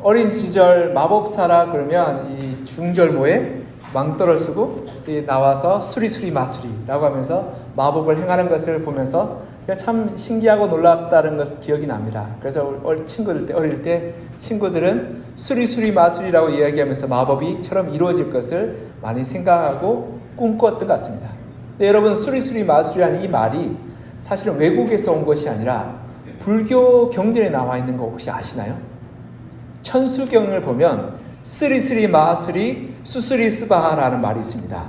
어린 시절 마법사라 그러면 이 중절모에 망토를 쓰고 나와서 수리수리 마수리라고 하면서 마법을 행하는 것을 보면서 참 신기하고 놀랍다는 것 기억이 납니다. 그래서 어릴 때 친구들은 수리수리 마수리라고 이야기하면서 마법이처럼 이루어질 것을 많이 생각하고 꿈꾸었던 것 같습니다. 근데 여러분, 수리수리 마수리라는 이 말이 사실은 외국에서 온 것이 아니라 불교 경전에 나와 있는 거 혹시 아시나요? 천수경을 보면 쓰리쓰리 마하쓰리 수쓰리 스바하라는 말이 있습니다.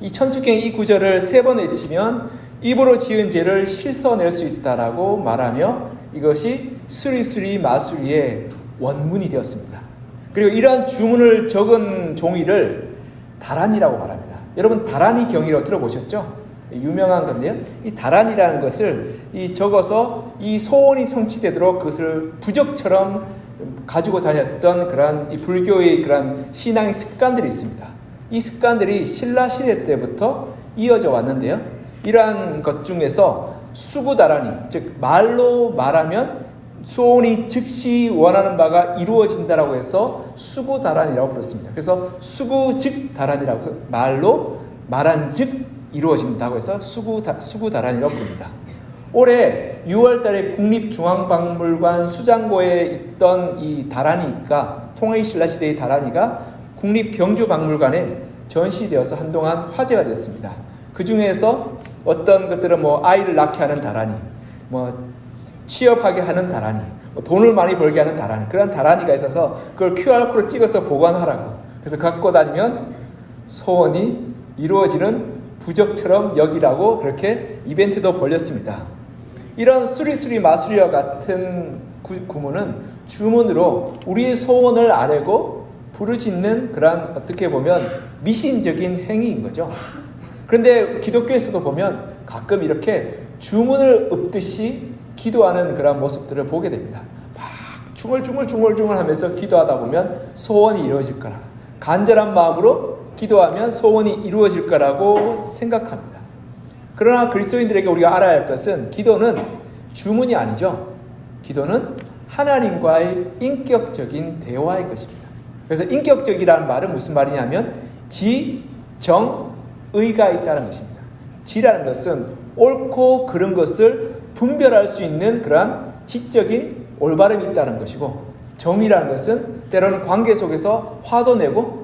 이 천수경 이 구절을 3번 외치면 입으로 지은 죄를 씻어낼 수 있다라고 말하며 이것이 수리수리 마수리의 원문이 되었습니다. 그리고 이러한 주문을 적은 종이를 다란이라고 말합니다. 여러분, 다란이 경이라고 들어보셨죠? 유명한 건데요. 이 다란이라는 것을 적어서 이 소원이 성취되도록 그것을 부적처럼 가지고 다녔던 그러한 이 불교의 그러한 신앙의 습관들이 있습니다. 이 습관들이 신라 시대 때부터 이어져 왔는데요. 이러한 것 중에서 수구다란이, 즉 말로 말하면 소원이 즉시 원하는 바가 이루어진다라고 해서 수구다란이라고 부르습니다. 그래서 수구즉다란이라고 해서 말로 말한 즉 이루어진다고 해서 수구다란이라고 부릅니다. 올해 6월달에 국립중앙박물관 수장고에 있던 이 다란이가, 통일신라 시대의 다란이가 국립경주박물관에 전시되어서 한동안 화제가 되었습니다. 그 중에서 어떤 것들은 아이를 낳게 하는 다란이, 취업하게 하는 다란이, 돈을 많이 벌게 하는 다란이, 그런 다란이가 있어서 그걸 QR코드를 찍어서 보관하라고. 그래서 갖고 다니면 소원이 이루어지는 부적처럼 여기라고 그렇게 이벤트도 벌렸습니다. 이런 수리수리 마수리와 같은 구문은 주문으로 우리의 소원을 아뢰고 부르짖는 그런 어떻게 보면 미신적인 행위인 거죠. 그런데 기독교에서도 보면 가끔 이렇게 주문을 읊듯이 기도하는 그런 모습들을 보게 됩니다. 막 중얼중얼 하면서 기도하다 보면 소원이 이루어질 거라, 간절한 마음으로 기도하면 소원이 이루어질 거라고 생각합니다. 그러나 그리스도인들에게 우리가 알아야 할 것은 기도는 주문이 아니죠. 기도는 하나님과의 인격적인 대화인 것입니다. 그래서 인격적이라는 말은 무슨 말이냐면 지, 정, 의가 있다는 것입니다. 지라는 것은 옳고 그른 것을 분별할 수 있는 그러한 지적인 올바름이 있다는 것이고, 정이라는 것은 때로는 관계 속에서 화도 내고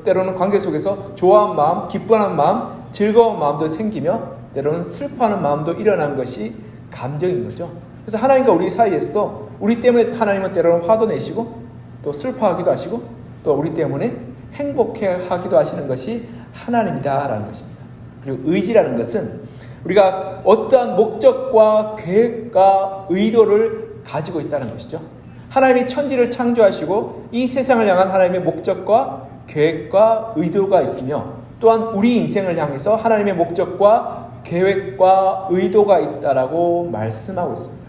때로는 관계 속에서 좋아하는 마음, 기뻐하는 마음, 즐거운 마음도 생기며 때로는 슬퍼하는 마음도 일어나는 것이 감정인 거죠. 그래서 하나님과 우리 사이에서도 우리 때문에 하나님은 때로는 화도 내시고 또 슬퍼하기도 하시고 또 우리 때문에 행복해하기도 하시는 것이 하나님이다라는 것입니다. 그리고 의지라는 것은 우리가 어떠한 목적과 계획과 의도를 가지고 있다는 것이죠. 하나님이 천지를 창조하시고 이 세상을 향한 하나님의 목적과 계획과 의도가 있으며, 또한 우리 인생을 향해서 하나님의 목적과 계획과 의도가 있다라고 말씀하고 있습니다.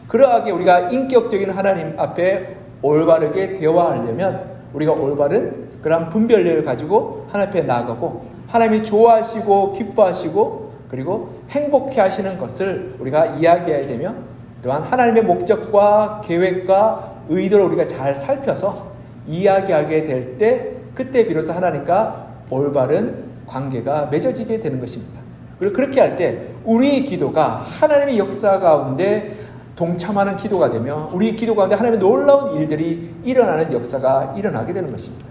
그러하게 우리가 인격적인 하나님 앞에 올바르게 대화하려면 우리가 올바른 그런 분별력을 가지고 하나님 앞에 나아가고, 하나님이 좋아하시고 기뻐하시고 그리고 행복해 하시는 것을 우리가 이야기해야 되며, 또한 하나님의 목적과 계획과 의도를 우리가 잘 살펴서 이야기하게 될 때 그때 비로소 하나님과 올바른 관계가 맺어지게 되는 것입니다. 그리고 그렇게 할 때 우리 기도가 하나님의 역사 가운데 동참하는 기도가 되며 우리 기도 가운데 하나님의 놀라운 일들이 일어나는 역사가 일어나게 되는 것입니다.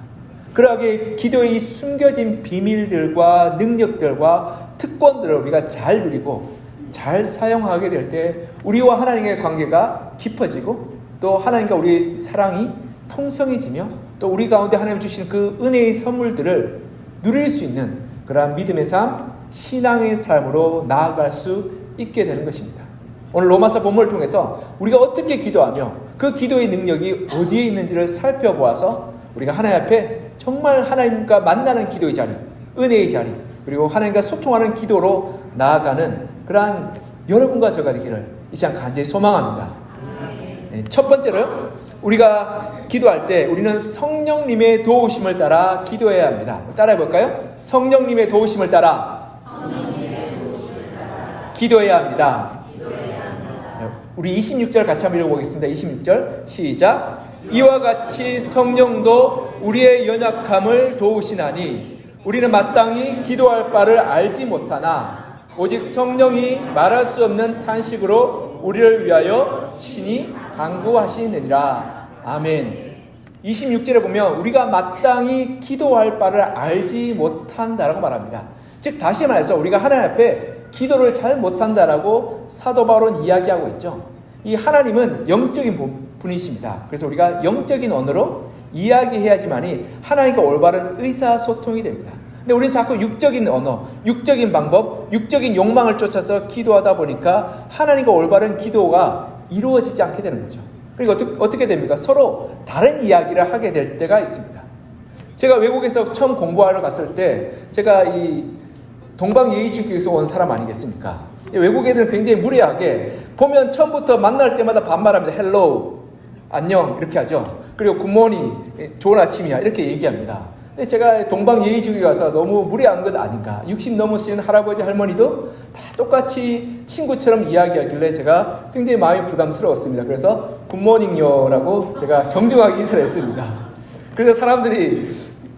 그러하게 기도의 숨겨진 비밀들과 능력들과 특권들을 우리가 잘 누리고 잘 사용하게 될 때 우리와 하나님의 관계가 깊어지고 또 하나님과 우리의 사랑이 풍성해지며 또 우리 가운데 하나님 주시는 그 은혜의 선물들을 누릴 수 있는 그러한 믿음의 삶, 신앙의 삶으로 나아갈 수 있게 되는 것입니다. 오늘 로마서 본문을 통해서 우리가 어떻게 기도하며 그 기도의 능력이 어디에 있는지를 살펴보아서 우리가 하나님 앞에 정말 하나님과 만나는 기도의 자리, 은혜의 자리, 그리고 하나님과 소통하는 기도로 나아가는 그러한 여러분과 저가 되기를 이 시간 간절히 소망합니다. 첫 번째로 우리가 기도할 때 우리는 성령님의 도우심을 따라 기도해야 합니다. 따라해 볼까요? 성령님의 도우심을 따라 기도해야 합니다. 우리 26절 같이 한번 읽어보겠습니다. 26절 시작. 이와 같이 성령도 우리의 연약함을 도우시나니 우리는 마땅히 기도할 바를 알지 못하나 오직 성령이 말할 수 없는 탄식으로 우리를 위하여 친히 간구하시느니라. 아멘. 26절에 보면 우리가 마땅히 기도할 바를 알지 못한다라고 말합니다. 즉 다시 말해서 우리가 하나님 앞에 기도를 잘 못한다라고 사도 바울은 이야기하고 있죠. 이 하나님은 영적인 분이십니다. 그래서 우리가 영적인 언어로 이야기해야지만이 하나님과 올바른 의사소통이 됩니다. 근데 우리는 자꾸 육적인 언어, 육적인 방법, 육적인 욕망을 쫓아서 기도하다 보니까 하나님과 올바른 기도가 이루어지지 않게 되는 거죠. 그리고 어떻게 됩니까? 서로 다른 이야기를 하게 될 때가 있습니다. 제가 외국에서 처음 공부하러 갔을 때 제가 이 동방예의주교에서 온 사람 아니겠습니까? 외국 애들은 굉장히 무례하게 보면 처음부터 만날 때마다 반말합니다. 헬로우, 안녕 이렇게 하죠. 그리고 굿모닝, 좋은 아침이야 이렇게 얘기합니다. 근데 제가 동방예의주교 가서 너무 무례한 것 아닌가. 60 넘으신 할아버지 할머니도 다 똑같이 친구처럼 이야기하길래 제가 굉장히 마음이 부담스러웠습니다. 그래서 굿모닝요라고 제가 정중하게 인사를 했습니다. 그래서 사람들이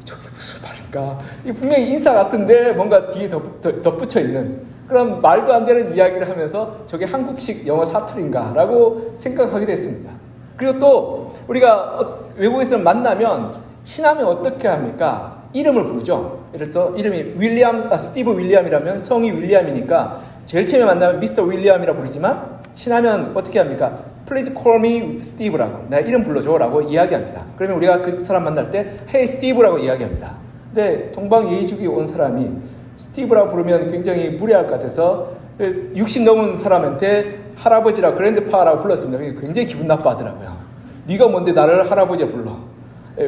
저게 무슨 말인가, 이 분명히 인사 같은데 뭔가 뒤에 덧붙여 있는 그런 말도 안 되는 이야기를 하면서 저게 한국식 영어 사투리인가 라고 생각하게 됐습니다. 그리고 또 우리가 외국에서 만나면 친하면 어떻게 합니까? 이름을 부르죠. 예를 들어서 이름이 스티브 윌리엄이라면 성이 윌리엄이니까 제일 처음에 만나면 미스터 윌리엄이라 부르지만 친하면 어떻게 합니까? Please call me Steve라고, 내가 이름 불러줘 라고 이야기합니다. 그러면 우리가 그 사람 만날 때 Hey Steve라고 이야기합니다. 근데 동방예의주교에 온 사람이 스티브라고 부르면 굉장히 무례할 것 같아서 60 넘은 사람한테 할아버지라 그랜드파라고 불렀습니다. 굉장히 기분 나빠하더라고요. 네가 뭔데 나를 할아버지라 불러.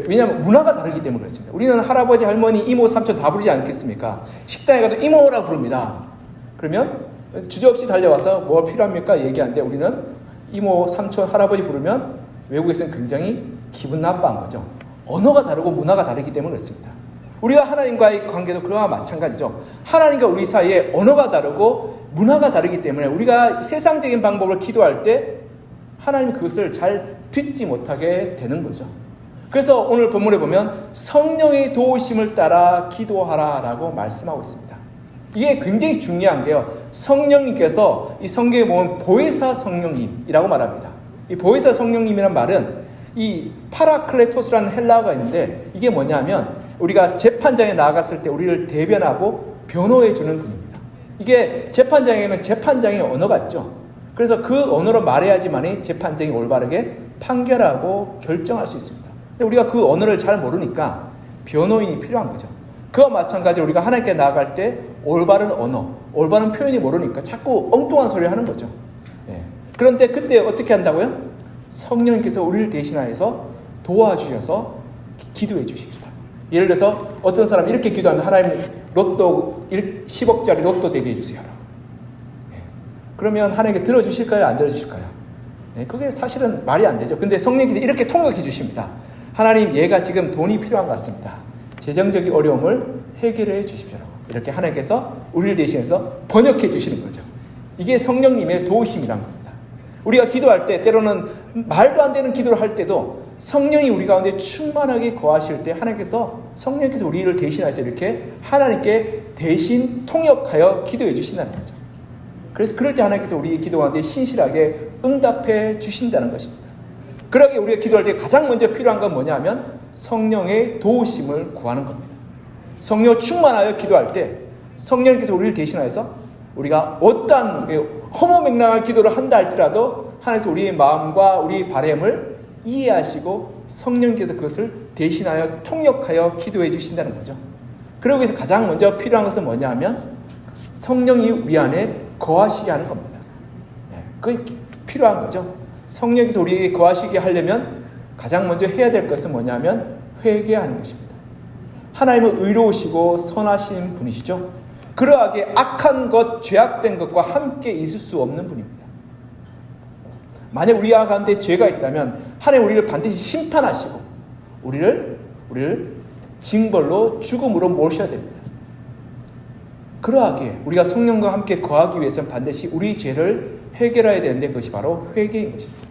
왜냐하면 문화가 다르기 때문에 그렇습니다. 우리는 할아버지, 할머니, 이모, 삼촌 다 부르지 않겠습니까? 식당에 가도 이모라고 부릅니다. 그러면 주저없이 달려와서 뭐 필요합니까? 얘기하는데 우리는 이모, 삼촌, 할아버지 부르면 외국에서는 굉장히 기분 나빠한 거죠. 언어가 다르고 문화가 다르기 때문에 그렇습니다. 우리가 하나님과의 관계도 그와 마찬가지죠. 하나님과 우리 사이에 언어가 다르고 문화가 다르기 때문에 우리가 세상적인 방법을 기도할 때 하나님이 그것을 잘 듣지 못하게 되는 거죠. 그래서 오늘 본문에 보면 성령의 도우심을 따라 기도하라 라고 말씀하고 있습니다. 이게 굉장히 중요한 게요. 성령님께서 이 성경에 보면 보혜사 성령님이라고 말합니다. 이 보혜사 성령님이란 말은 이 파라클레토스라는 헬라어가 있는데 이게 뭐냐면 우리가 재판장에 나아갔을 때 우리를 대변하고 변호해 주는 분입니다. 이게 재판장에는 재판장의 언어가 있죠. 그래서 그 언어로 말해야지만이 재판장이 올바르게 판결하고 결정할 수 있습니다. 근데 우리가 그 언어를 잘 모르니까 변호인이 필요한 거죠. 그와 마찬가지로 우리가 하나님께 나아갈 때 올바른 언어, 올바른 표현이 모르니까 자꾸 엉뚱한 소리를 하는 거죠. 그런데 그때 어떻게 한다고요? 성령님께서 우리를 대신하여서 도와주셔서 기도해 주십니다. 예를 들어서 어떤 사람이 이렇게 기도하면 하나님 로또 10억짜리 로또 되게 해주세요. 그러면 하나님께 들어주실까요? 안 들어주실까요? 그게 사실은 말이 안 되죠. 근데 성령께서 이렇게 통역해 주십니다. 하나님, 얘가 지금 돈이 필요한 것 같습니다. 재정적인 어려움을 해결해 주십시오. 이렇게 하나님께서 우리를 대신해서 번역해 주시는 거죠. 이게 성령님의 도우심이란 겁니다. 우리가 기도할 때 때로는 말도 안 되는 기도를 할 때도 성령이 우리 가운데 충만하게 거하실 때 하나님께서 성령께서 우리를 대신해서 이렇게 하나님께 대신 통역하여 기도해 주신다는 거죠. 그래서 그럴 때 하나님께서 우리의 기도 가운데 신실하게 응답해 주신다는 것입니다. 그러기에 우리가 기도할 때 가장 먼저 필요한 건 뭐냐 하면 성령의 도우심을 구하는 겁니다. 성령 충만하여 기도할 때 성령께서 우리를 대신하여서 우리가 어떠한 허무맹랑한 기도를 한다 할지라도 하나님께서 우리의 마음과 우리의 바람을 이해하시고 성령께서 그것을 대신하여 통역하여 기도해 주신다는 거죠. 그러기 위해서 가장 먼저 필요한 것은 뭐냐 하면 성령이 우리 안에 거하시게 하는 겁니다. 그게 필요한 거죠. 성령께서 우리에게 거하시게 하려면 가장 먼저 해야 될 것은 뭐냐 하면 회개하는 것입니다. 하나님은 의로우시고 선하신 분이시죠. 그러하게 악한 것, 죄악된 것과 함께 있을 수 없는 분입니다. 만약 우리 가운데 죄가 있다면 하나님 우리를 반드시 심판하시고 우리를 징벌로 죽음으로 모셔야 됩니다. 그러하게 우리가 성령과 함께 거하기 위해서는 반드시 우리 죄를 해결해야 되는데 그것이 바로 회개인 것입니다.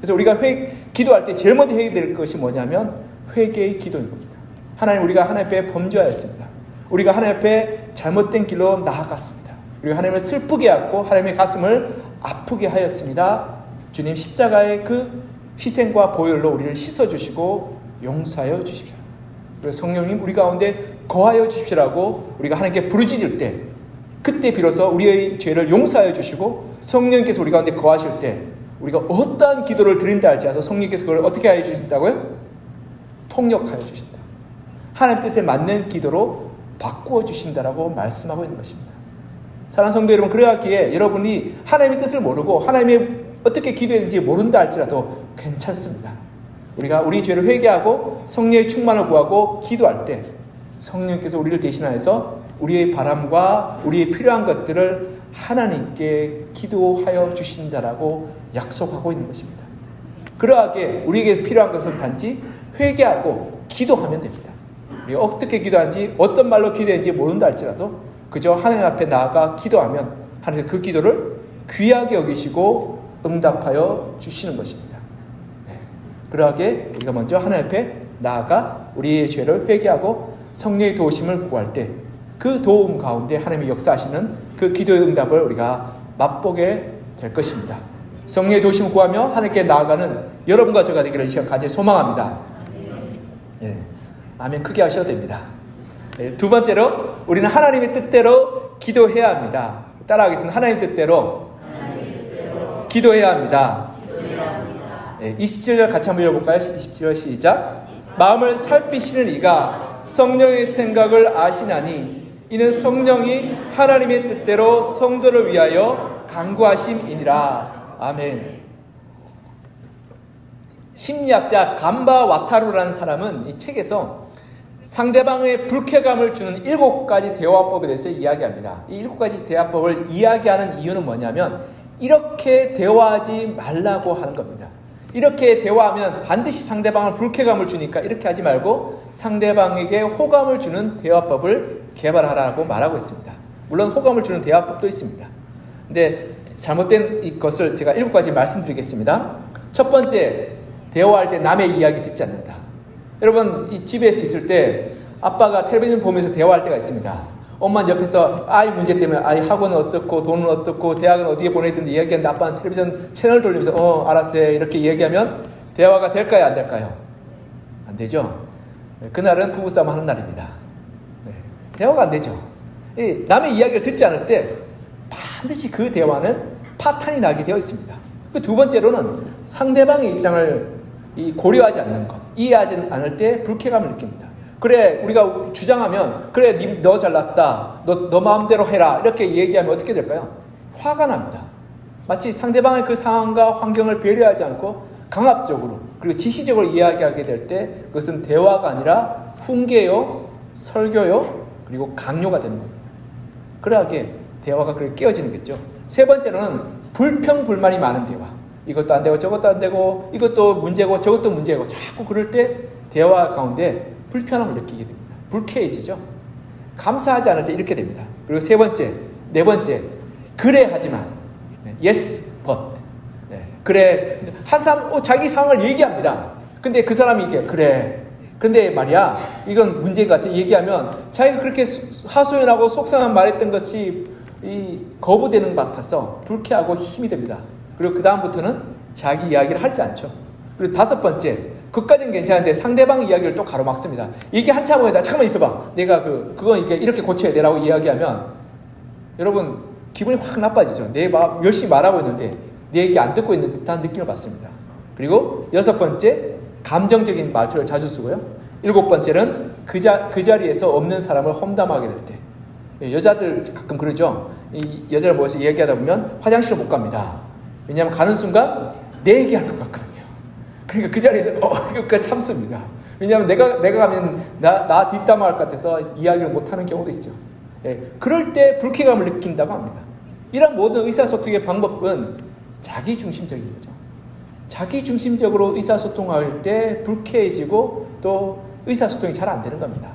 그래서 우리가 기도할 때 제일 먼저 해야 될 것이 뭐냐면 회개의 기도인 겁니다. 하나님, 우리가 하나님 앞에 범죄하였습니다. 우리가 하나님 앞에 잘못된 길로 나아갔습니다. 우리가 하나님을 슬프게 하고 하나님의 가슴을 아프게 하였습니다. 주님 십자가의 그 희생과 보혈로 우리를 씻어주시고 용서하여 주십시오. 그래서 성령님 우리 가운데 거하여 주십시오라고 우리가 하나님께 부르짖을 때, 그때 비로소 우리의 죄를 용서하여 주시고 성령께서 우리 가운데 거하실 때 우리가 어떠한 기도를 드린다 할지라도 성령께서 그걸 어떻게 하여 주신다고요? 통역하여 주신다. 하나님 뜻에 맞는 기도로 바꾸어 주신다라고 말씀하고 있는 것입니다. 사랑하는 성도 여러분, 그러기에 여러분이 하나님의 뜻을 모르고 하나님의 어떻게 기도했는지 모른다 할지라도 괜찮습니다. 우리가 우리 죄를 회개하고 성령의 충만을 구하고 기도할 때 성령께서 우리를 대신하여서 우리의 바람과 우리의 필요한 것들을 하나님께 기도하여 주신다라고 약속하고 있는 것입니다. 그러하기에 우리에게 필요한 것은 단지 회개하고 기도하면 됩니다. 우리가 어떻게 기도하는지, 어떤 말로 기도했는지 모른다 할지라도 그저 하나님 앞에 나아가 기도하면 하나님께서 그 기도를 귀하게 여기시고 응답하여 주시는 것입니다. 그러하기에 우리가 먼저 하나님 앞에 나아가 우리의 죄를 회개하고 성령의 도우심을 구할 때 그 도움 가운데 하나님이 역사하시는 그 기도의 응답을 우리가 맛보게 될 것입니다. 성령의 도우심을 구하며 하나님께 나아가는 여러분과 저가 되기를 이 시간 간절히 소망합니다. 아멘. 크게 하셔도 됩니다. 두 번째로 우리는 하나님의 뜻대로 기도해야 합니다. 따라하겠습니다. 하나님 뜻대로 기도해야 합니다. 27절 같이 한번 읽어볼까요? 27절 시작. 마음을 살피시는 이가 성령의 생각을 아시나니 이는 성령이 하나님의 뜻대로 성도를 위하여 간구하심이니라. 아멘. 심리학자 간바 와타루라는 사람은 이 책에서 상대방의 불쾌감을 주는 7가지 대화법에 대해서 이야기합니다. 이 7가지 대화법을 이야기하는 이유는 뭐냐면 이렇게 대화하지 말라고 하는 겁니다. 이렇게 대화하면 반드시 상대방을 불쾌감을 주니까 이렇게 하지 말고 상대방에게 호감을 주는 대화법을 개발하라고 말하고 있습니다. 물론 호감을 주는 대화법도 있습니다. 근데 잘못된 것을 제가 7가지 말씀드리겠습니다. 첫 번째, 대화할 때 남의 이야기 듣지 않는다. 여러분, 이 집에서 있을 때 아빠가 텔레비전 보면서 대화할 때가 있습니다. 엄마는 옆에서 아이 문제 때문에 아이 학원은 어떻고 돈은 어떻고 대학은 어디에 보내야 되는지 이야기하는데 아빠는 텔레비전 채널 돌리면서 알았어요 이렇게 얘기하면 대화가 될까요, 안 될까요? 안 되죠. 그날은 부부싸움 하는 날입니다. 대화가 안 되죠. 남의 이야기를 듣지 않을 때 반드시 그 대화는 파탄이 나게 되어 있습니다. 두 번째로는 상대방의 입장을 고려하지 않는 것, 이해하지 않을 때 불쾌감을 느낍니다. 그래, 우리가 주장하면 그래, 너 잘났다, 너 마음대로 해라 이렇게 얘기하면 어떻게 될까요? 화가 납니다. 마치 상대방의 그 상황과 환경을 배려하지 않고 강압적으로 그리고 지시적으로 이야기하게 될 때 그것은 대화가 아니라 훈계요, 설교요, 그리고 강요가 되는 겁니다. 그러하게 대화가 그렇게 깨어지는 거죠. 세 번째로는 불평불만이 많은 대화. 이것도 안 되고 저것도 안 되고 이것도 문제고 저것도 문제고 자꾸 그럴 때 대화 가운데 불편함을 느끼게 됩니다. 불쾌해지죠. 감사하지 않을 때 이렇게 됩니다. 그리고 세 번째, 네 번째, 그래 하지만 yes but. 그래, 한 사람 자기 상황을 얘기합니다. 근데 그 사람이 이게 그래, 근데 말이야 이건 문제인 것 같아 얘기하면 자기가 그렇게 하소연하고 속상한 말했던 것이 거부되는 것 같아서 불쾌하고 힘이 됩니다. 그리고 그 다음부터는 자기 이야기를 하지 않죠. 그리고 다섯 번째, 그까지는 괜찮은데 상대방 이야기를 또 가로막습니다. 이게 한참 후에다 잠깐만 있어봐, 내가 그건 이렇게 고쳐야 돼라고 이야기하면 여러분 기분이 확 나빠지죠. 내 막 열심히 말하고 있는데 내 얘기 안 듣고 있는 듯한 느낌을 받습니다. 그리고 여섯 번째, 감정적인 말투를 자주 쓰고요. 일곱 번째는 그 자리에서 없는 사람을 험담하게 될 때. 여자들 가끔 그러죠. 이 여자를 모여서 얘기하다 보면 화장실을 못 갑니다. 왜냐하면 가는 순간 내 얘기할 것 같거든요. 그러니까 그 자리에서 그러니까 참습니다. 왜냐하면 내가 가면 나 뒷담화할 것 같아서 이야기를 못하는 경우도 있죠. 그럴 때 불쾌감을 느낀다고 합니다. 이런 모든 의사소통의 방법은 자기중심적인 거죠. 자기중심적으로 의사소통할 때 불쾌해지고 또 의사소통이 잘 안 되는 겁니다.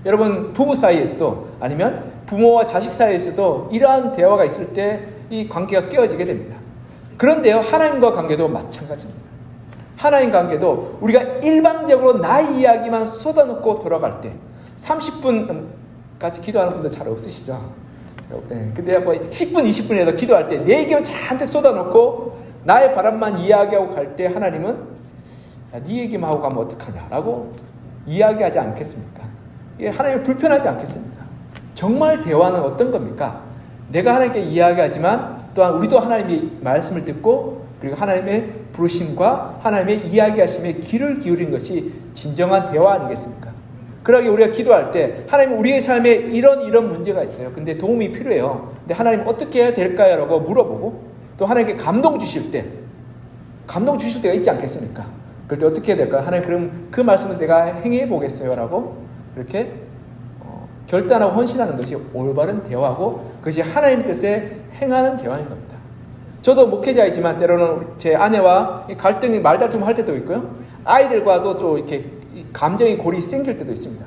여러분, 부부 사이에서도 아니면 부모와 자식 사이에서도 이러한 대화가 있을 때 이 관계가 깨어지게 됩니다. 그런데요, 하나님과 관계도 마찬가지입니다. 하나님 관계도 우리가 일방적으로 나의 이야기만 쏟아놓고 돌아갈 때 30분까지 기도하는 분들 잘 없으시죠? 근데 뭐 10분, 20분이라도 기도할 때 내 얘기만 잔뜩 쏟아놓고 나의 바람만 이야기하고 갈 때 하나님은 야, 네 얘기만 하고 가면 어떡하냐라고 이야기하지 않겠습니까? 이게 하나님이 불편하지 않겠습니까? 정말 대화는 어떤 겁니까? 내가 하나님께 이야기하지만 또한 우리도 하나님의 말씀을 듣고 그리고 하나님의 부르심과 하나님의 이야기하심에 귀를 기울인 것이 진정한 대화 아니겠습니까? 그러기에 우리가 기도할 때 하나님 우리의 삶에 이런 문제가 있어요. 근데 도움이 필요해요. 근데 하나님 어떻게 해야 될까요? 라고 물어보고 또 하나님께 감동 주실 때가 있지 않겠습니까? 그럴 때 어떻게 해야 될까요? 하나님 그럼 그 말씀을 내가 행해 보겠어요. 라고 그렇게 결단하고 헌신하는 것이 올바른 대화고 그것이 하나님 뜻에 행하는 대화인 겁니다. 저도 목회자이지만 때로는 제 아내와 갈등이 말다툼 할 때도 있고요. 아이들과도 또 이렇게 감정의 골이 생길 때도 있습니다.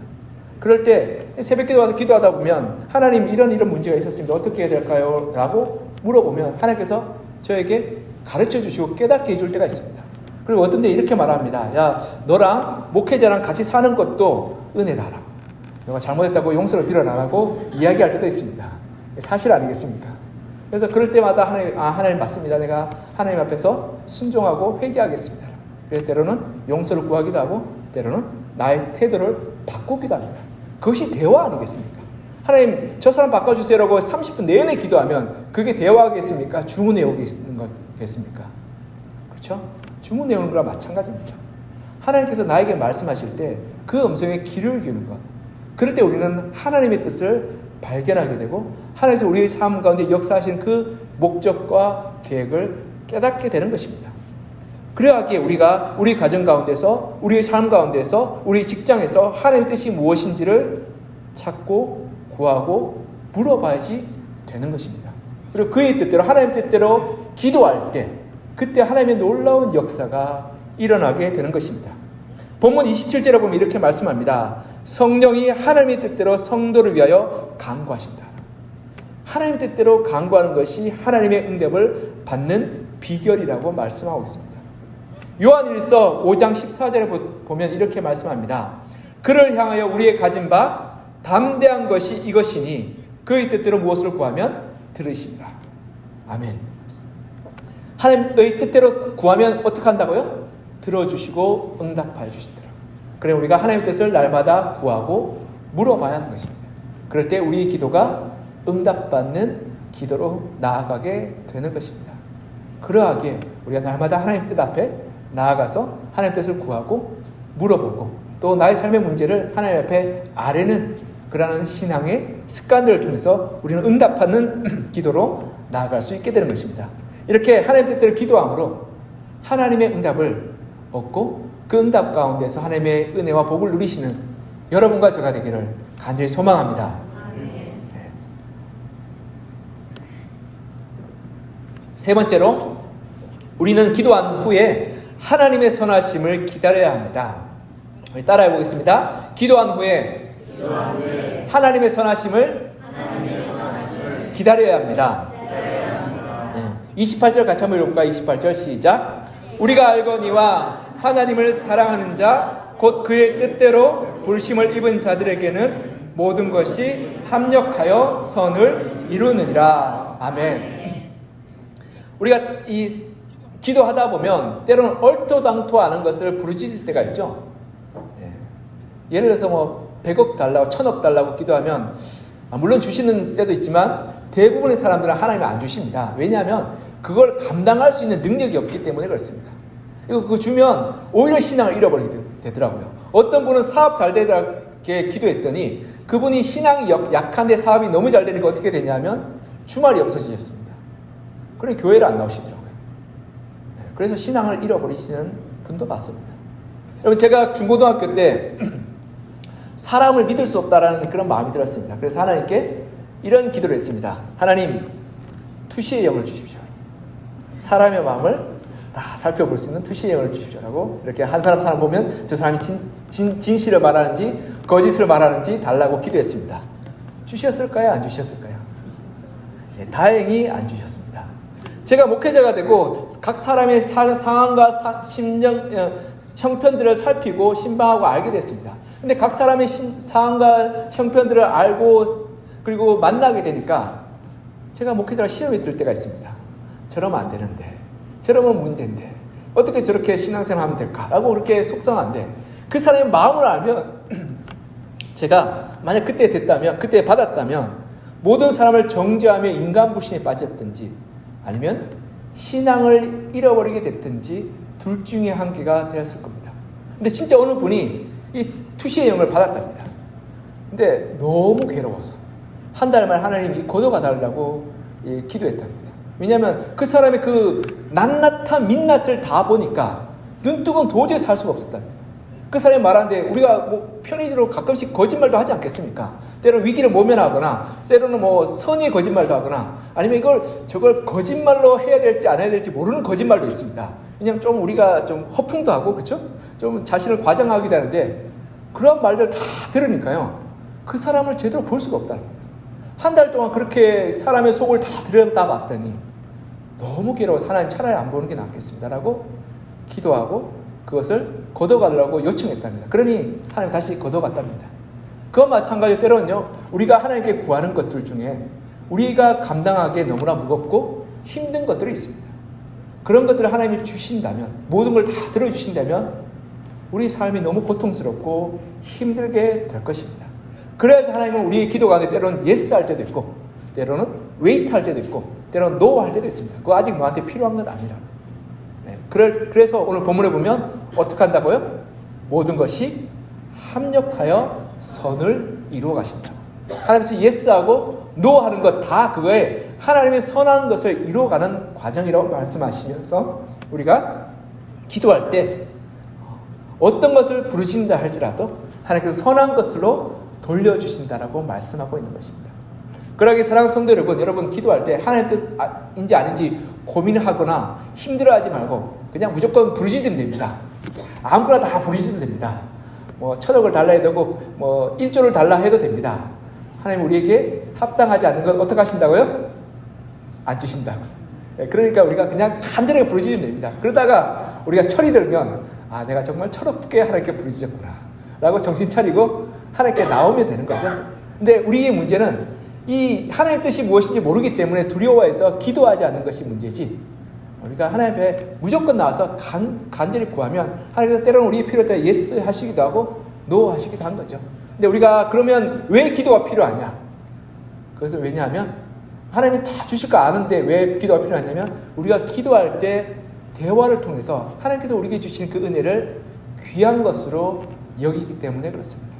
그럴 때 새벽기도 와서 기도하다 보면 하나님 이런 문제가 있었습니다. 어떻게 해야 될까요? 라고 물어보면 하나님께서 저에게 가르쳐 주시고 깨닫게 해줄 때가 있습니다. 그리고 어떤 데 이렇게 말합니다. 야, 너랑 목회자랑 같이 사는 것도 은혜다라고. 너가 잘못했다고 용서를 빌어나가고 이야기할 때도 있습니다. 사실 아니겠습니까? 그래서 그럴 때마다 하나님 맞습니다. 내가 하나님 앞에서 순종하고 회개하겠습니다. 그래서 때로는 용서를 구하기도 하고 때로는 나의 태도를 바꾸기도 합니다. 그것이 대화 아니겠습니까? 하나님 저 사람 바꿔주세요라고 30분 내내 기도하면 그게 대화겠습니까? 주문 내용이 있는 거겠습니까? 그렇죠? 주문 내용과 마찬가지입니다. 하나님께서 나에게 말씀하실 때 그 음성에 귀를 기우는 것, 그럴 때 우리는 하나님의 뜻을 발견하게 되고 하나님께서 우리의 삶 가운데 역사하시는 그 목적과 계획을 깨닫게 되는 것입니다. 그래야기에 우리가 우리 가정 가운데서 우리의 삶 가운데서 우리 직장에서 하나님의 뜻이 무엇인지를 찾고 구하고 물어봐야지 되는 것입니다. 그리고 그의 뜻대로 하나님 뜻대로 기도할 때 그때 하나님의 놀라운 역사가 일어나게 되는 것입니다. 본문 27절에 보면 이렇게 말씀합니다. 성령이 하나님의 뜻대로 성도를 위하여 간구하신다. 하나님의 뜻대로 간구하는 것이 하나님의 응답을 받는 비결이라고 말씀하고 있습니다. 요한일서 5장 14절에 보면 이렇게 말씀합니다. 그를 향하여 우리의 가진 바 담대한 것이 이것이니 그의 뜻대로 무엇을 구하면 들으신다. 아멘. 하나님의 뜻대로 구하면 어떻게 한다고요? 들어주시고 응답하여 주신다. 그래 우리가 하나님의 뜻을 날마다 구하고 물어봐야 하는 것입니다. 그럴 때 우리의 기도가 응답받는 기도로 나아가게 되는 것입니다. 그러하기에 우리가 날마다 하나님 뜻 앞에 나아가서 하나님 뜻을 구하고 물어보고 또 나의 삶의 문제를 하나님 앞에 아뢰는 그러한 신앙의 습관들을 통해서 우리는 응답받는 기도로 나아갈 수 있게 되는 것입니다. 이렇게 하나님 뜻대로 기도함으로 하나님의 응답을 얻고 그 응답 가운데서 하나님의 은혜와 복을 누리시는 여러분과 제가 되기를 간절히 소망합니다. 네. 세 번째로 우리는 기도한 후에 하나님의 선하심을 기다려야 합니다. 우리 따라해 보겠습니다. 기도한 후에 하나님의 선하심을 기다려야 합니다. 28절 같이 한번 읽어볼까요? 28절 시작. 우리가 알거니와 하나님을 사랑하는 자 곧 그의 뜻대로 부르심을 입은 자들에게는 모든 것이 합력하여 선을 이루느니라. 아멘. 우리가 이 기도하다 보면 때로는 얼토당토하는 것을 부르짖을 때가 있죠. 예를 들어서 뭐 100억 달라고 1000억 달라고 기도하면 물론 주시는 때도 있지만 대부분의 사람들은 하나님이 안 주십니다. 왜냐하면 그걸 감당할 수 있는 능력이 없기 때문에 그렇습니다. 그거 주면 오히려 신앙을 잃어버리게 되더라고요. 어떤 분은 사업 잘 되게 기도했더니 그분이 신앙이 약한데 사업이 너무 잘 되니까 어떻게 되냐면 주말이 없어지셨습니다. 그래 교회를 안 나오시더라고요. 그래서 신앙을 잃어버리시는 분도 많습니다. 여러분 제가 중고등학교 때 사람을 믿을 수 없다라는 그런 마음이 들었습니다. 그래서 하나님께 이런 기도를 했습니다. 하나님 투시의 영을 주십시오. 사람의 마음을 다 살펴볼 수 있는 투시의 영을 주십시오라고 이렇게 한 사람 보면 저 사람이 진실을 말하는지 거짓을 말하는지 달라고 기도했습니다. 주셨을까요? 안 주셨을까요? 다행히 안 주셨습니다. 제가 목회자가 되고 각 사람의 상황과 심령, 형편들을 살피고 신방하고 알게 됐습니다. 근데 각 사람의 상황과 형편들을 알고 그리고 만나게 되니까 제가 목회자가 시험이 들 때가 있습니다. 저러면 안 되는데, 저러면 문제인데, 어떻게 저렇게 신앙생활 하면 될까라고 그렇게 속상한데, 그 사람의 마음을 알면 제가 만약 그때 됐다면, 그때 받았다면 모든 사람을 정죄하며 인간 불신에 빠졌든지 아니면 신앙을 잃어버리게 됐든지 둘 중에 한 개가 되었을 겁니다. 근데 진짜 어느 분이 이 투시의 영을 받았답니다. 근데 너무 괴로워서 한 달 만에 하나님이 거둬가 달라고 기도했답니다. 왜냐하면 그 사람의 그 낱낱한 민낯을 다 보니까 눈뜨고는 도저히 살 수가 없었답니다. 그 사람이 말하는데 우리가 뭐 편의적으로 가끔씩 거짓말도 하지 않겠습니까? 때로는 위기를 모면하거나 때로는 뭐 선의의 거짓말도 하거나 아니면 저걸 거짓말로 해야 될지 안 해야 될지 모르는 거짓말도 있습니다. 왜냐하면 좀 우리가 좀 허풍도 하고 그렇죠? 좀 자신을 과장하기도 하는데 그런 말들 다 들으니까요. 그 사람을 제대로 볼 수가 없다. 한 달 동안 그렇게 사람의 속을 다 들여다봤더니 너무 괴로워서 하나님 차라리 안 보는 게 낫겠습니다라고 기도하고 그것을 걷어가려고 요청했답니다. 그러니 하나님 다시 걷어갔답니다. 그와 마찬가지로 때로는요, 우리가 하나님께 구하는 것들 중에 우리가 감당하기에 너무나 무겁고 힘든 것들이 있습니다. 그런 것들을 하나님이 주신다면, 모든 걸 다 들어주신다면 우리 삶이 너무 고통스럽고 힘들게 될 것입니다. 그래서 하나님은 우리의 기도 가운데 때로는 예스 할 때도 있고 때로는 웨이트 할 때도 있고 때로는 노 할 때도 있습니다. 그거 아직 너한테 필요한 건 아니라. 그래서 오늘 본문에 보면 어떻게 한다고요? 모든 것이 합력하여 선을 이루어 가신다. 하나님께서 예스하고 노하는 것 다 그거에 하나님의 선한 것을 이루어가는 과정이라고 말씀하시면서 우리가 기도할 때 어떤 것을 부르신다 할지라도 하나님께서 선한 것으로 돌려주신다라고 말씀하고 있는 것입니다. 그러기 사랑하는 성도 여러분 기도할 때 하나님 뜻인지 아닌지 고민하거나 힘들어하지 말고 그냥 무조건 부르짖으면 됩니다. 아무거나 다 부르짖으면 됩니다. 뭐 1,000억을 달라 해도 되고 뭐 1조를 달라 해도 됩니다. 하나님 우리에게 합당하지 않는 것 어떻게 하신다고요? 안 주신다고. 그러니까 우리가 그냥 간절하게 부르짖으면 됩니다. 그러다가 우리가 철이 들면 아 내가 정말 철없게 하나님께 부르짖었구나 라고 정신 차리고 하나님께 나오면 되는 거죠. 근데 우리의 문제는 이 하나님 뜻이 무엇인지 모르기 때문에 두려워해서 기도하지 않는 것이 문제지, 우리가 하나님 앞에 무조건 나와서 간절히 구하면 하나님께서 때로는 우리의 필요할 때 예스 하시기도 하고 노 하시기도 한 거죠. 근데 우리가 그러면 왜 기도가 필요하냐? 그것은 왜냐하면 하나님이 다 주실 거 아는데 왜 기도가 필요하냐면 우리가 기도할 때 대화를 통해서 하나님께서 우리에게 주신 그 은혜를 귀한 것으로 여기기 때문에 그렇습니다.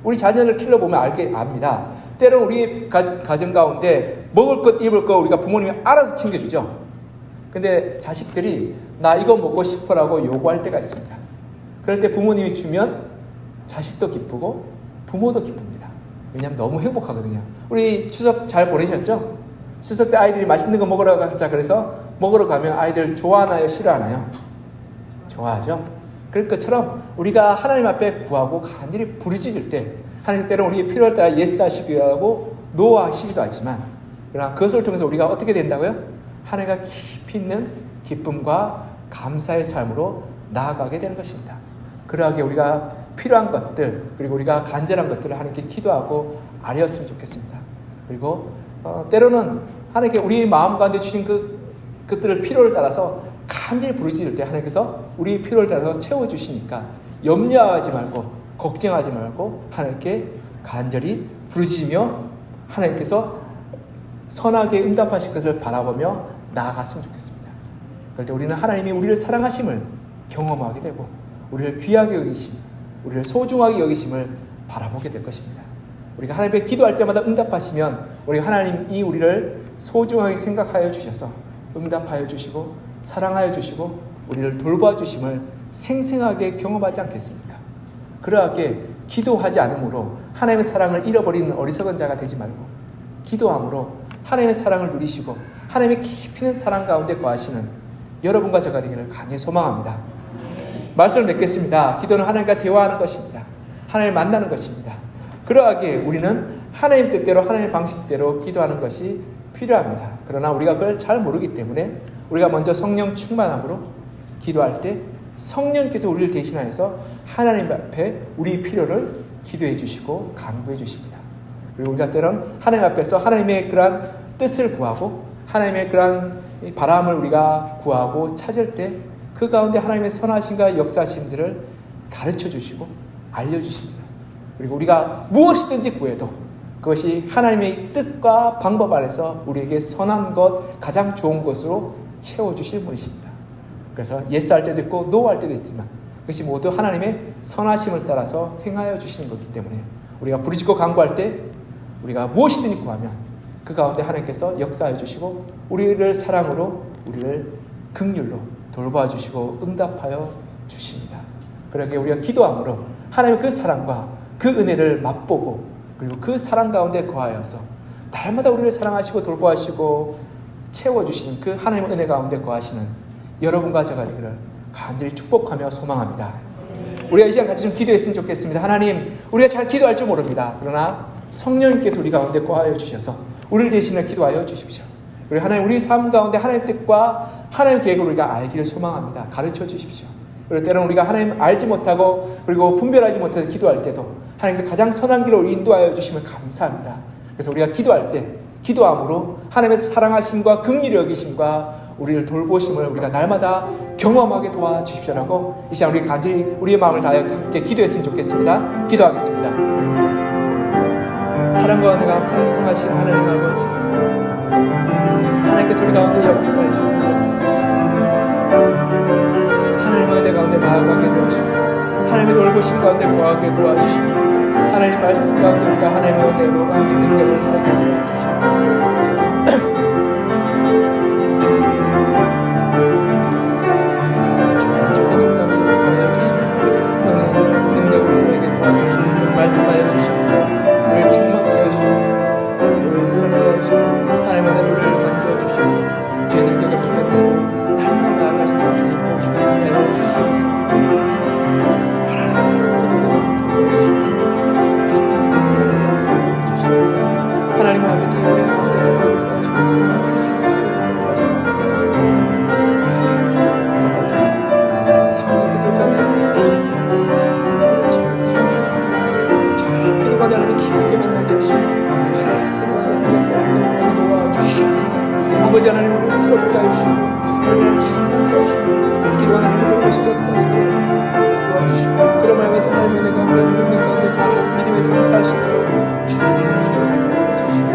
우리 자녀를 키워보면 압니다. 때로는 우리 가정 가운데 먹을 것 입을 것 우리가 부모님이 알아서 챙겨주죠. 근데 자식들이 나 이거 먹고 싶어라고 요구할 때가 있습니다. 그럴 때 부모님이 주면 자식도 기쁘고 부모도 기쁩니다. 왜냐하면 너무 행복하거든요. 우리 추석 잘 보내셨죠? 추석 때 아이들이 맛있는 거 먹으러 가자 그래서 먹으러 가면 아이들 좋아하나요? 싫어하나요? 좋아하죠? 그럴 것처럼 우리가 하나님 앞에 구하고 간절히 부르짖을 때 하나님 때로는 우리의 필요할 때 예스 하시기도 하고 노 하시기도 하지만 그러나 그것을 통해서 우리가 어떻게 된다고요? 하나님과 깊이 있는 기쁨과 감사의 삶으로 나아가게 되는 것입니다. 그러하게 우리가 필요한 것들 그리고 우리가 간절한 것들을 하나님께 기도하고 아뢰었으면 좋겠습니다. 그리고 때로는 하나님께 우리의 마음 가운데 주신 그것들을 필요를 따라서 간절히 부르짖을 때 하나님께서 우리의 필요를 따라서 채워주시니까 염려하지 말고 걱정하지 말고 하나님께 간절히 부르짖으며 하나님께서 선하게 응답하실 것을 바라보며 나아갔으면 좋겠습니다. 그럴 때 우리는 하나님이 우리를 사랑하심을 경험하게 되고 우리를 귀하게 여기심, 우리를 소중하게 여기심을 바라보게 될 것입니다. 우리가 하나님께 기도할 때마다 응답하시면 우리 하나님이 우리를 소중하게 생각하여 주셔서 응답하여 주시고 사랑하여 주시고 우리를 돌봐주심을 생생하게 경험하지 않겠습니까? 그러하게 기도하지 않으므로 하나님의 사랑을 잃어버리는 어리석은 자가 되지 말고 기도함으로 하나님의 사랑을 누리시고 하나님의 깊이 있는 사랑 가운데 거하시는 여러분과 저가 되기를 간절히 소망합니다. 말씀을 맺겠습니다. 기도는 하나님과 대화하는 것입니다. 하나님을 만나는 것입니다. 그러하게 우리는 하나님 뜻대로 하나님의 방식대로 기도하는 것이 필요합니다. 그러나 우리가 그걸 잘 모르기 때문에 우리가 먼저 성령 충만함으로 기도할 때 성령께서 우리를 대신하여서 하나님 앞에 우리 필요를 기도해 주시고 간구해 주십니다. 그리고 우리가 때론 하나님 앞에서 하나님의 그러한 뜻을 구하고 하나님의 그러한 바람을 우리가 구하고 찾을 때 그 가운데 하나님의 선하심과 역사심들을 가르쳐 주시고 알려주십니다. 그리고 우리가 무엇이든지 구해도 그것이 하나님의 뜻과 방법 안에서 우리에게 선한 것, 가장 좋은 것으로 채워주실 분이십니다. 그래서 예스 할 때도 있고 노 할 때도 있지만 그것이 모두 하나님의 선하심을 따라서 행하여 주시는 것이기 때문에 우리가 부르짖고 간구할 때 우리가 무엇이든지 구하면 그 가운데 하나님께서 역사해 주시고 우리를 사랑으로 우리를 긍휼로 돌봐 주시고 응답하여 주십니다. 그러기에 우리가 기도함으로 하나님의 그 사랑과 그 은혜를 맛보고 그리고 그 사랑 가운데 거하여서 날마다 우리를 사랑하시고 돌보아주시고 채워주시는 그 하나님의 은혜 가운데 거하시는 여러분과 제가 되기를 간절히 축복하며 소망합니다. 우리가 이 시간 같이 좀 기도했으면 좋겠습니다. 하나님, 우리가 잘 기도할 줄 모릅니다. 그러나 성령님께서 우리 가운데 거하여 주셔서 우리를 대신해 기도하여 주십시오. 우리 하나님, 우리 삶 가운데 하나님 뜻과 하나님 계획을 우리가 알기를 소망합니다. 가르쳐 주십시오. 그리고 때로는 우리가 하나님 알지 못하고 그리고 분별하지 못해서 기도할 때도 하나님께서 가장 선한 길로 인도하여 주시면 감사합니다. 그래서 우리가 기도할 때 기도함으로 하나님의 사랑하심과 긍휼히 여기심과 우리를 돌보심을 우리가 날마다 경험하게 도와주십시오라고 이 시간 우리 간절히 우리의 마음을 다하여 함께 기도했으면 좋겠습니다. 기도하겠습니다. 사랑과 은혜가 풍성하신 하나님 아버지, 하나님께서 우리 가운데 역사해 주시는 은혜를 주셨습니다. 하나님의 은혜 가운데 나아가게 도와주시고 하나님의 돌보심 가운데 거하게 도와주시고 하나님 말씀 가운데 우리가 하나님의 은혜로 하나님의 능력을 살게 도와주시고 주님께서 우리 가운데 역사하여 주시며 은혜로 능력을 살게 도와주시면서 말씀하여 주시면서 우리를 충만케 하시고 우리를 사랑케 하시고 하나님의 은혜를 만져주셔서 주의 능력을 주의 은혜로 날마다 나아갈 수 있는 주님 보시고 은혜를 주시면서 하나님 주님께서 부어주시면서 하나님 역사해 주시면서 하나님 아버지 은혜 가운데 역사하시면서 하나님께서 붙잡아주시면서 성령께서 우리 가운데 역사하시고 기도가 하나님을 깊게 만나게 하시고 기도가 하나님 역사하게 도와주시면서 아버지 하나님 우리를 스럽게 하시고 하나님을 충만케 하시고 기도가 하나님을 돌보시고 역사하시게 도와주시고 그런 마음에서 하나님의 은혜 가운데 능력 가운데 하나님 믿음의 삶을 사시고 주님께서 역사해 주시고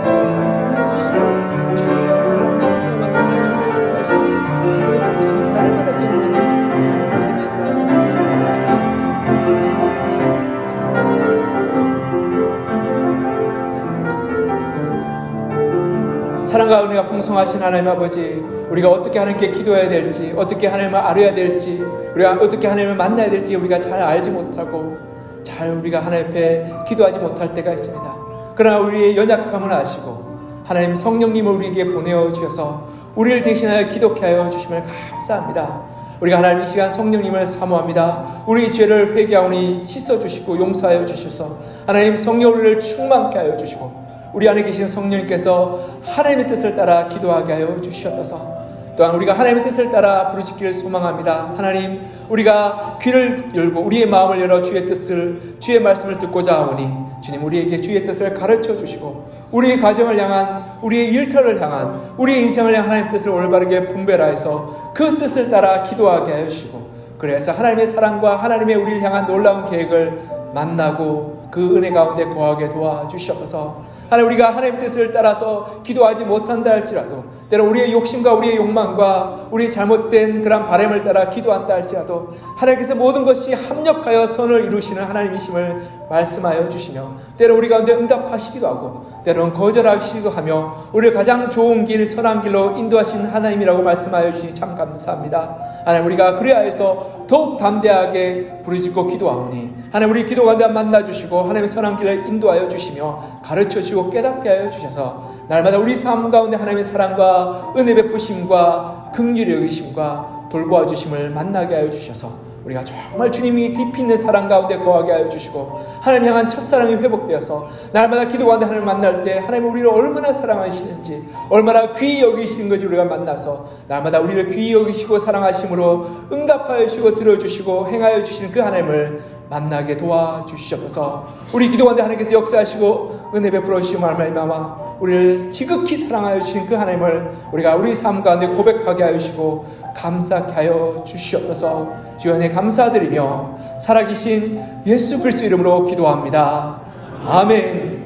하나님께서 말씀해 주시고 하나님과 기도가 만나 하나님을 역사하시고 하나님을 보시면 날마다 경험하는 믿음의 삶을 주시면서 사랑과 은혜가 풍성하신 하나님 아버지, 우리가 어떻게 하나님께 기도해야 될지, 어떻게 하나님을 알아야 될지, 우리가 어떻게 하나님을 만나야 될지 우리가 잘 알지 못하고 잘 우리가 하나님 앞에 기도하지 못할 때가 있습니다. 그러나 우리의 연약함을 아시고 하나님 성령님을 우리에게 보내어 주셔서 우리를 대신하여 기도케 하여 주심을 감사합니다. 우리가 하나님 이 시간 성령님을 사모합니다. 우리 죄를 회개하오니 씻어주시고 용서하여 주셔서 하나님 성령 우리를 충만케 하여 주시고 우리 안에 계신 성령님께서 하나님의 뜻을 따라 기도하게 하여 주시옵소서. 또한 우리가 하나님의 뜻을 따라 부르짖기를 소망합니다. 하나님, 우리가 귀를 열고 우리의 마음을 열어 주의 뜻을, 주의 말씀을 듣고자 하오니 주님 우리에게 주의 뜻을 가르쳐 주시고 우리의 가정을 향한, 우리의 일터를 향한, 우리의 인생을 향한 하나님의 뜻을 올바르게 분별하여서 그 뜻을 따라 기도하게 하여 주시고 그래서 하나님의 사랑과 하나님의 우리를 향한 놀라운 계획을 만나고 그 은혜 가운데 거하게 도와주시옵소서. 하나님, 우리가 하나님의 뜻을 따라서 기도하지 못한다 할지라도 때로 우리의 욕심과 우리의 욕망과 우리의 잘못된 그런 바람을 따라 기도한다 할지라도 하나님께서 모든 것이 합력하여 선을 이루시는 하나님이심을 말씀하여 주시며 때로 우리 가운데 응답하시기도 하고 때로는 거절하시기도 하며 우리를 가장 좋은 길, 선한 길로 인도하시는 하나님이라고 말씀하여 주시니 참 감사합니다. 하나님, 우리가 그리하여서 더욱 담대하게 부르짖고 기도하오니 하나님 우리 기도 가운데 만나주시고 하나님의 선한 길을 인도하여 주시며 가르쳐주시고 깨닫게 하여 주셔서 날마다 우리 삶 가운데 하나님의 사랑과 은혜 베푸심과 긍휼히 여기심과 돌보아 주심을 만나게 하여 주셔서 우리가 정말 주님이 깊이 있는 사랑 가운데 거하게 하여 주시고 하나님 향한 첫사랑이 회복되어서 날마다 기도 가운데 하나님을 만날 때 하나님은 우리를 얼마나 사랑하시는지 얼마나 귀히 여기시는 것을 우리가 만나서 날마다 우리를 귀히 여기시고 사랑하심으로 응답하여 주시고 들어주시고 행하여 주시는 그 하나님을 만나게 도와주시옵소서. 우리 기도 가운데 하나님께서 역사하시고 은혜 베풀어 주시고 말미암아 우리를 지극히 사랑하여 주신 그 하나님을 우리가 우리 삶 가운데 고백하게 하여 주시고 감사하게 하여 주시옵소서. 주여 은혜 감사드리며 살아계신 예수 그리스도 이름으로 기도합니다. 아멘.